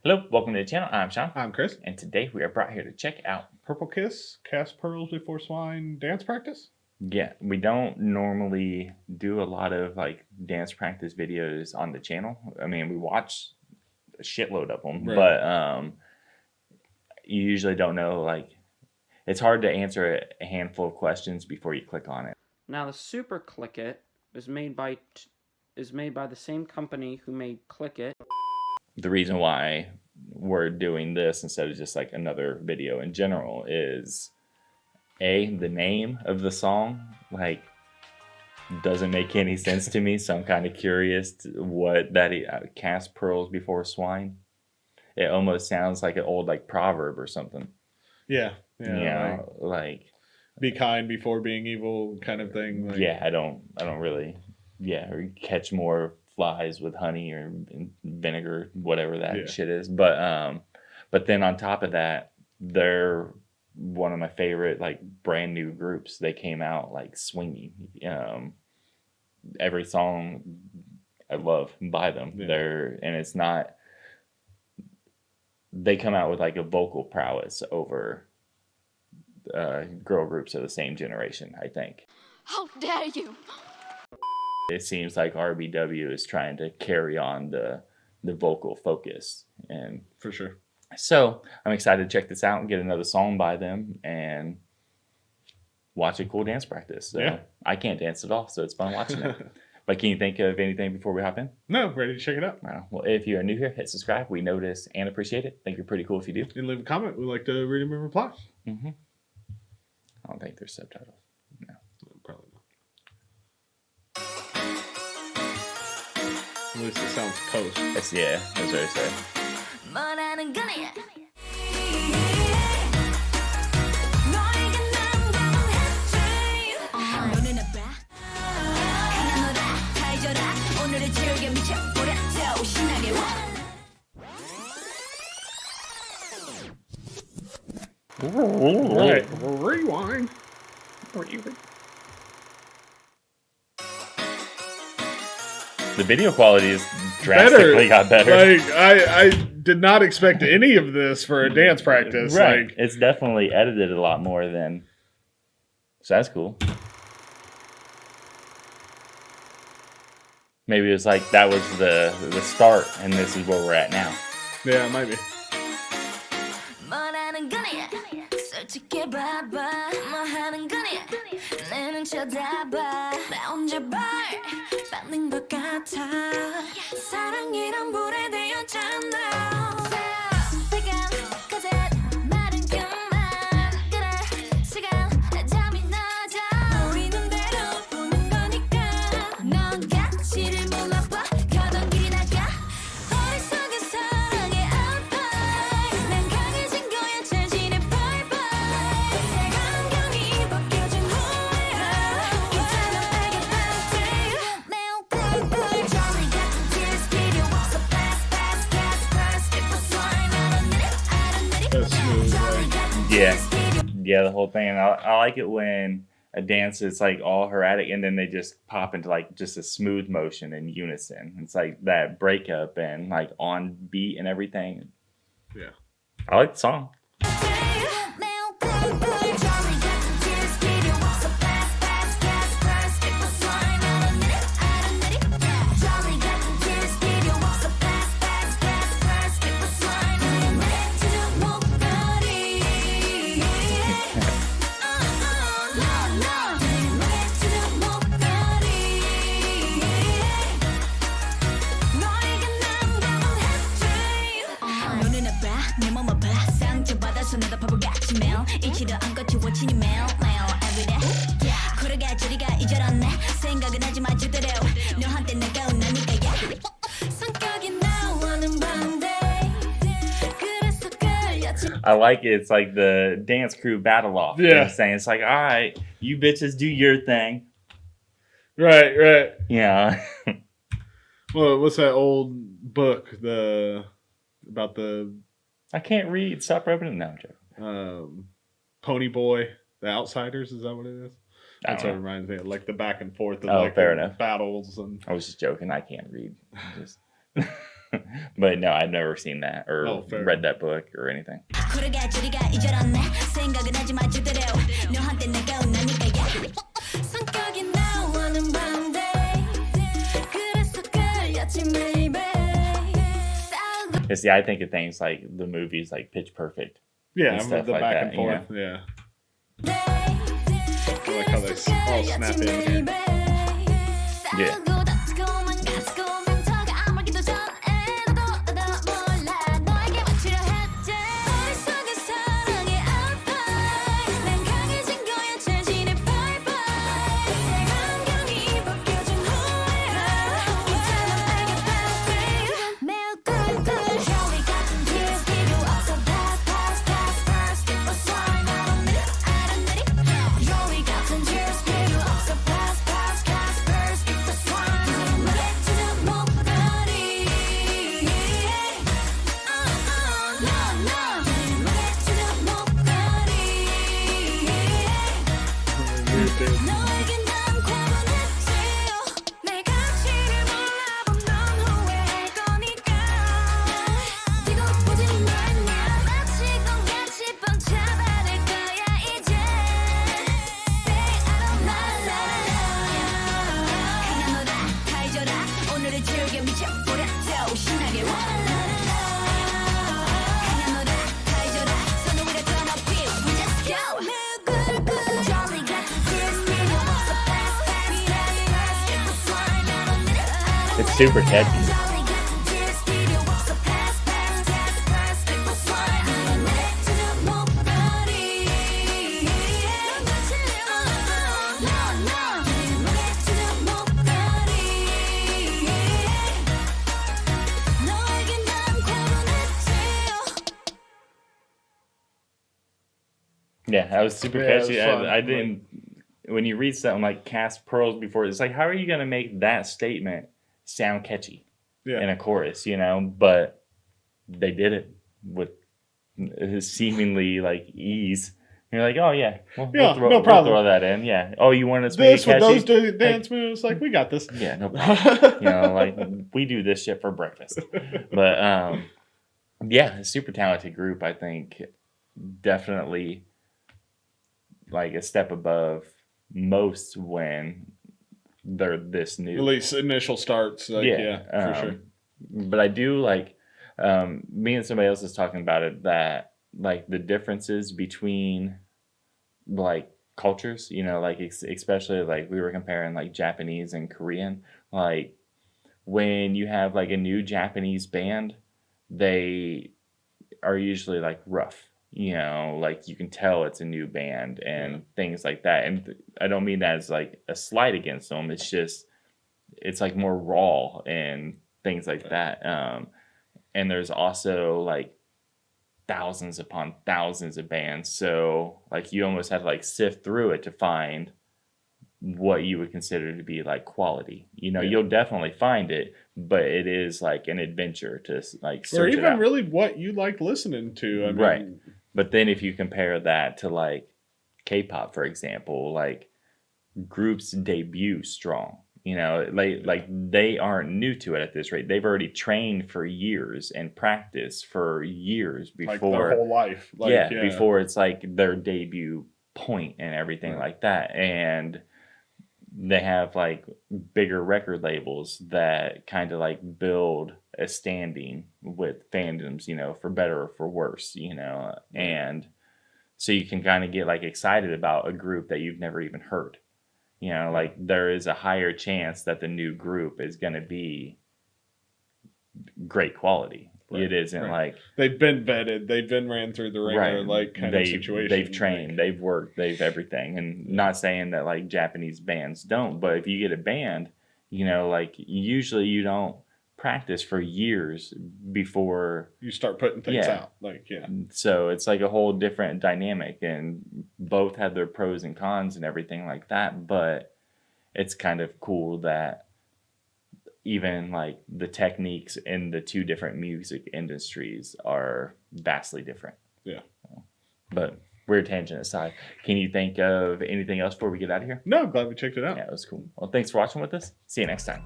Hello, welcome to the channel. I'm Sean, I'm Chris. and today we are brought here to check out. Purple Kiss, Cast Pearls Before Swine dance practice? Yeah, we don't normally do a lot of like dance practice videos on the channel. I mean, we watch a shitload of them, Right. but you usually don't know. Like, it's hard to answer a handful of questions before you click on it. Now the Super Click It is made by the same company who made Click It. The reason why we're doing this instead of just like another video in general is the name of the song like doesn't make any sense to me, so I'm kind of curious what that cast pearls before swine. It almost sounds like an old like proverb or something. Yeah. Like be kind before being evil kind of thing. Like, yeah, I don't really or catch more flies with honey or vinegar, whatever that shit is. But then on top of that, they're one of my favorite like brand new groups. They came out like swinging. Every song I love by them. It's not. They come out with like a vocal prowess over girl groups of the same generation, I think. How dare you! It seems like RBW is trying to carry on the vocal focus, and for sure. So I'm excited to check this out and get another song by them and watch a cool dance practice. So yeah. I can't dance at all, so it's fun watching it. But can you think of anything before we hop in? No, ready to check it out. Well, if you are new here, hit subscribe. We notice and appreciate it. Think you're pretty cool if you do. And leave a comment. We'd like to read them and reply. Mm-hmm. I don't think there's subtitles. No. Probably not. At least it sounds post. That's what I said. Right. Rewind. The video quality is drastically got better. Like I did not expect any of this for a dance practice. Right. Like, it's definitely edited a lot more than. So that's cool. Maybe it was like that was the start, and this is where we're at now. Yeah, it might be. Yeah, the whole thing. And I like it when a dance is like all erratic and then they just pop into like just a smooth motion in unison. It's like that breakup and like on beat and everything. Yeah. I like the song. I like it. It's like the dance crew battle off. Yeah. You know what I'm saying? It's like, all right, you bitches do your thing. Right. Yeah. Well, what's that old book about the? I can't read. Stop rubbing it now, Joe. Pony Boy, The Outsiders. Is that what it is? That's what it reminds me of, like the back and forth of fair enough. battles and. I was just joking. I can't read. But no, I've never seen that or fair. read that book or anything. See, I think of things like the movies like Pitch Perfect. Yeah, and the stuff like back that, and you know? forth. Yeah. I like how they all snap in here. Yeah. It's super catchy. Yeah, that was super Yeah, it was catchy. fun. I didn't. When you read something like "cast pearls before," it's like, how are you going to make that statement sound catchy in Yeah. a chorus? You know, but they did it with seemingly like ease. And you're like, oh yeah, Yeah, throw, no problem. We'll throw that in. Yeah. Oh, you want us to make This it with catchy? those dance moves, like we got this. Yeah, no problem. You know, like we do this shit for breakfast. But yeah, a super talented group. I think definitely like a step above most when they're this new. At least initial starts. Like, yeah, for sure. But I do like me and somebody else is talking about it, that like the differences between like cultures, you know, like especially like we were comparing like Japanese and Korean. Like when you have like a new Japanese band, they are usually like rough, you know, like you can tell it's a new band and things like that. And I don't mean that as like a slight against them. It's just it's like more raw and things like that. And there's also like thousands upon thousands of bands, so like you almost have to like sift through it to find what you would consider to be like quality. You know, you'll definitely find it, but it is like an adventure to like search Or it even out. really what you like listening to. I mean, Right. But then if you compare that to like K-pop, for example, like groups debut strong. You know, like they aren't new to it at this rate. They've already trained for years and practiced for years like before their whole life. Like, before it's like their debut point and everything like that. And they have like bigger record labels that kind of like build a standing with fandoms, you know, for better or for worse, you know. And so you can kind of get like excited about a group that you've never even heard. You know, like there is a higher chance that the new group is going to be great quality. Right, It isn't like they've been vetted, they've been ran through the ringer, like kind of situation. They've trained, they've worked, they've everything. And not saying that like Japanese bands don't, but if you get a band, you know, like usually you don't practice for years before you start putting things out. Like, so it's like a whole different dynamic, and both have their pros and cons and everything like that. But it's kind of cool that even like the techniques in the two different music industries are vastly different. Yeah. But weird tangent aside, can you think of anything else before we get out of here? No, glad we checked it out. Yeah, it was cool. Well, thanks for watching with us. See you next time.